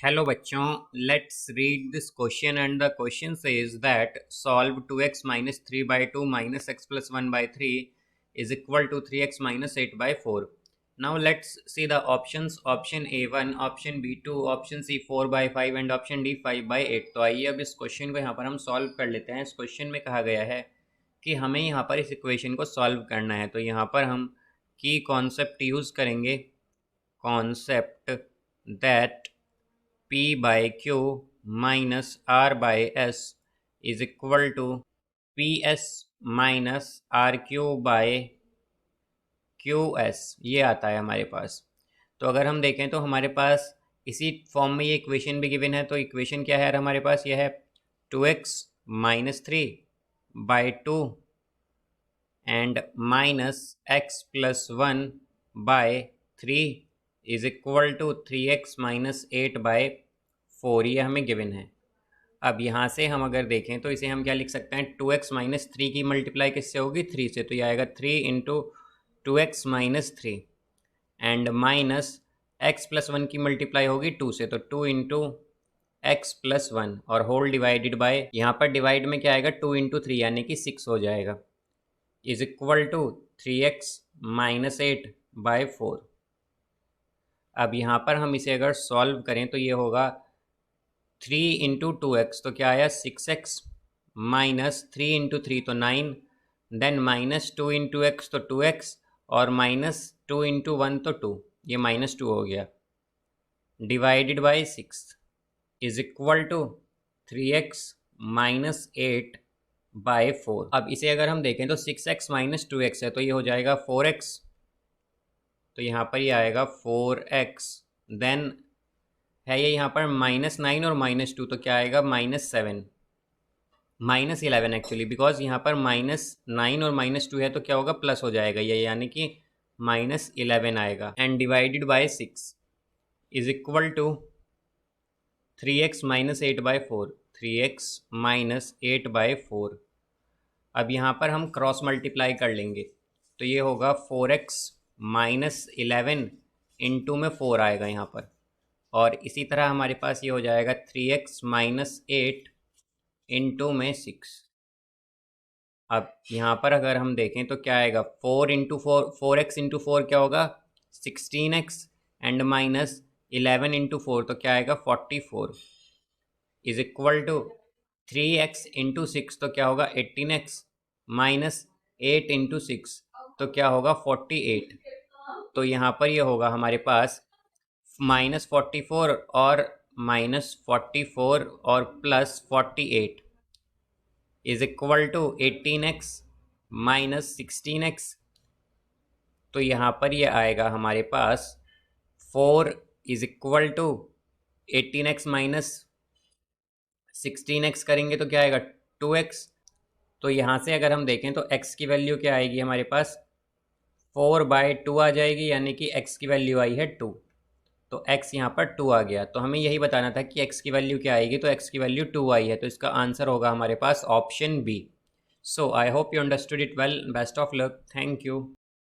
Hello बच्चों, let's read this question and the question says that solve 2x minus 3 by 2 minus x plus 1 by 3 is equal to 3x minus 8 by 4. Now let's see the options. Option A1, option B2, option C 4 by 5 and option D 5 by 8. तो आइए अब इस question को यहाँ पर हम solve कर लेते हैं। इस क्वेश्चन में कहा गया है कि हमें यहाँ पर इस इक्वेशन को सॉल्व करना है। तो यहाँ पर हम की कॉन्सेप्ट यूज़ करेंगे, concept that P by Q minus R by S is equal to PS minus RQ by QS। ये आता है हमारे पास। तो अगर हम देखें तो हमारे पास इसी फॉर्म में ये इक्वेशन भी गिवन है। तो इक्वेशन क्या है हमारे पास? यह है 2x minus 3 by 2 and minus x plus 1 by 3 is equal to 3x minus 8 by 4। ये हमें गिवन है। अब यहाँ से हम अगर देखें तो इसे हम क्या लिख सकते हैं? 2x माइनस 3 की मल्टीप्लाई किससे होगी? 3 से। तो ये आएगा 3 into 2x minus 3 and minus x plus 1 की मल्टीप्लाई होगी 2 से। तो 2 इंटू एक्स प्लस 1 और होल डिवाइडेड बाय, यहाँ पर डिवाइड में क्या आएगा? 2 इंटू 3 यानी कि 6 हो जाएगा, is equal to 3x minus 8 by 4। अब यहाँ पर हम इसे अगर सॉल्व करें तो ये होगा 3 इंटू 2x, तो क्या आया? 6x माइनस 3 इंटू 3 तो 9, देन माइनस 2 इंटू एक्स तो 2x और माइनस 2 इंटू 1 तो 2, ये माइनस 2 हो गया, divided by 6 is equal to 3x minus 8 by 4। अब इसे अगर हम देखें तो 6x माइनस 2x है तो ये हो जाएगा 4x। तो यहाँ पर ये आएगा 4x, देन है ये यहाँ पर -9 और -2 तो क्या आएगा? -7 -11 एक्चुअली, बिकॉज यहाँ पर -9 और -2 है तो क्या होगा? प्लस हो जाएगा ये, यानी कि -11 आएगा and divided by 6 is equal to 3x minus 8 by 4, 3x minus 8 by 4। अब यहाँ पर हम क्रॉस मल्टीप्लाई कर लेंगे तो ये होगा 4x माइनस 11 इंटू में 4 आएगा यहाँ पर, और इसी तरह हमारे पास ये हो जाएगा 3x माइनस 8 इंटू में 6। अब यहाँ पर अगर हम देखें तो क्या आएगा? 4 इंटू 4x इंटू 4 क्या होगा? 16x एंड माइनस 11 इंटू 4 तो क्या आएगा? 44 is equal to 3x into 6 तो क्या होगा? 18x माइनस 8 इंटू 6 तो क्या होगा? 48। तो यहाँ पर ये होगा हमारे पास -44 और -44 और plus 48 is equal to 18x minus 16x। तो यहाँ पर ये आएगा हमारे पास 4 is equal to 18x minus 16x करेंगे तो क्या आएगा? 2x। तो यहाँ से अगर हम देखें तो x की वैल्यू क्या आएगी हमारे पास? 4/2 आ जाएगी, यानी कि x की वैल्यू आई है 2। तो x यहाँ पर 2 आ गया। तो हमें यही बताना था कि x की वैल्यू क्या आएगी, तो x की वैल्यू 2 आई है, तो इसका आंसर होगा हमारे पास option B. So I hope you understood it well. Best of luck. Thank you.